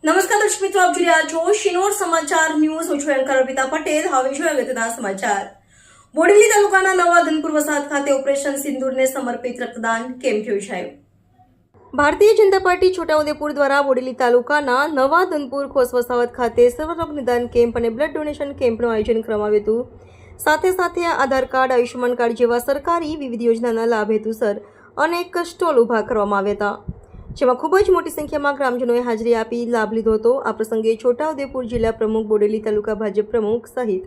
નમસ્કાર દર્શક મિત્રો, આપ જોઈ રહ્યા છો શિનોર સમાચાર ન્યૂઝ. હું છું એન્કર અર્પિતા પટેલ. હવે જોઈએ અગત્યના સમાચાર. બોડેલી તાલુકાના નવા ધનપુર વસાહત ખાતે ઓપરેશન સિંદૂરને સમર્પિત રક્તદાન કેમ્પ યોજાયો. ભારતીય જનતા પાર્ટી છોટાઉદેપુર દ્વારા બોડેલી તાલુકાના નવા ધનપુર ખોસ વસાહત ખાતે સર્વરોગ નિદાન કેમ્પ અને બ્લડ ડોનેશન કેમ્પનું આયોજન કરવામાં આવ્યું હતું. સાથે આધાર કાર્ડ, આયુષ્યમાન કાર્ડ જેવા સરકારી વિવિધ યોજનાના લાભ હેતુસર અનેક સ્ટોલ ઊભા કરવામાં આવ્યા હતા, જેમાં ખૂબ જ મોટી સંખ્યામાં ગ્રામજનોએ હાજરી આપી લાભ લીધો હતો. આ પ્રસંગે છોટાઉદેપુર જિલ્લા પ્રમુખ, બોડેલી તાલુકા ભાજપ પ્રમુખ સહિત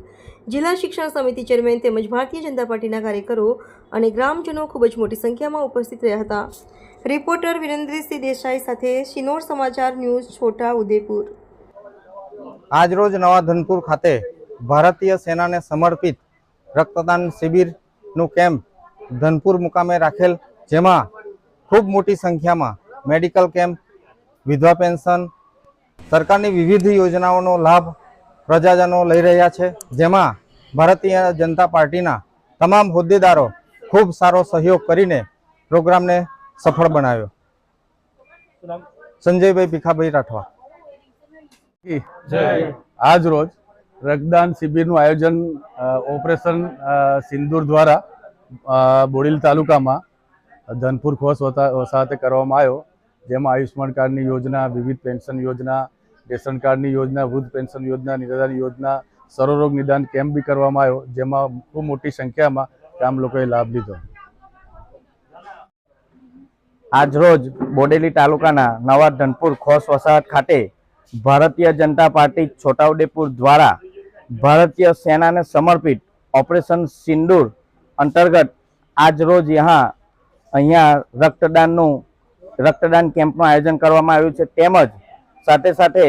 જિલ્લા શિક્ષણ સમિતિ ચેરમેન તેમજ ભારતીય જનતા પાર્ટીના કાર્યકરો અને ગ્રામજનો ખૂબ જ મોટી સંખ્યામાં ઉપસ્થિત રહ્યા હતા. રિપોર્ટર વિરેન્દ્રસિંહ દેસાઈ સાથે શિનોર સમાચાર ન્યૂઝ, છોટાઉદેપુર. આજરોજ નવા ધનપુર ખાતે ભારતીય સેનાને સમર્પિત રક્તદાન શિબિરનું કેમ્પ ધનપુર મુકામે રાખેલ, જેમાં ખૂબ મોટી સંખ્યામાં મેડિકલ કેમ્પ, વિધવા પેન્શન, સરકારની વિવિધ યોજનાઓનો લાભ પ્રજાજનો લઈ રહ્યા છે, જેમાં ભારતીય જનતા પાર્ટીના તમામ હોદ્દેદારો ખૂબ સારો સહયોગ કરીને પ્રોગ્રામને સફળ બનાવ્યો. સંજયભાઈ ભીખાભાઈ રાઠવા. આજ રોજ રક્તદાન શિબિરનું આયોજન ઓપરેશન સિંદૂર દ્વારા બોડેલી તાલુકામાં ધનપુર ખોસ વસાહતે કરવામાં આવ્યો, જેમાં આયુષ્યમાન કાર્ડની યોજના, વિવિધ પેન્શન યોજના, રેશન કાર્ડની યોજના, વૃદ્ધ પેન્શન યોજના, નિદાન યોજના, સર્વરોગ નિદાન કેમ્પ બી કરવામાં આવ્યો, જેમાં ખૂબ મોટી સંખ્યામાં ગામ લોકોએ લાભ લીધો. આજરોજ બોડેલી તાલુકાના નવા ધનપુર ખોસ વસાહત ખાતે ભારતીય જનતા પાર્ટી છોટાઉદેપુર દ્વારા ભારતીય સેનાને સમર્પિત ઓપરેશન સિંદૂર અંતર્ગત આજરોજ અહીંયા રક્તદાન કેમ્પનું આયોજન કરવામાં આવ્યું છે, તેમજ સાથે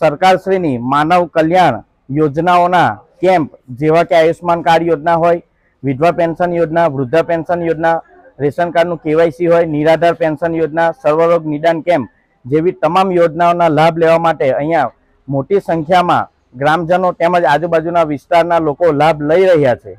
સરકારશ્રીની માનવ કલ્યાણ યોજનાઓના કેમ્પ જેવા કે આયુષ્યમાન કાર્ડ યોજના હોય, વિધવા પેન્શન યોજના, વૃદ્ધા પેન્શન યોજના, રેશન કાર્ડનું KYC હોય, નિરાધાર પેન્શન યોજના, સર્વરોગ નિદાન કેમ્પ જેવી તમામ યોજનાઓના લાભ લેવા માટે અહીંયા મોટી સંખ્યામાં ગ્રામજનો તેમજ આજુબાજુના વિસ્તારના લોકો લાભ લઈ રહ્યા છે.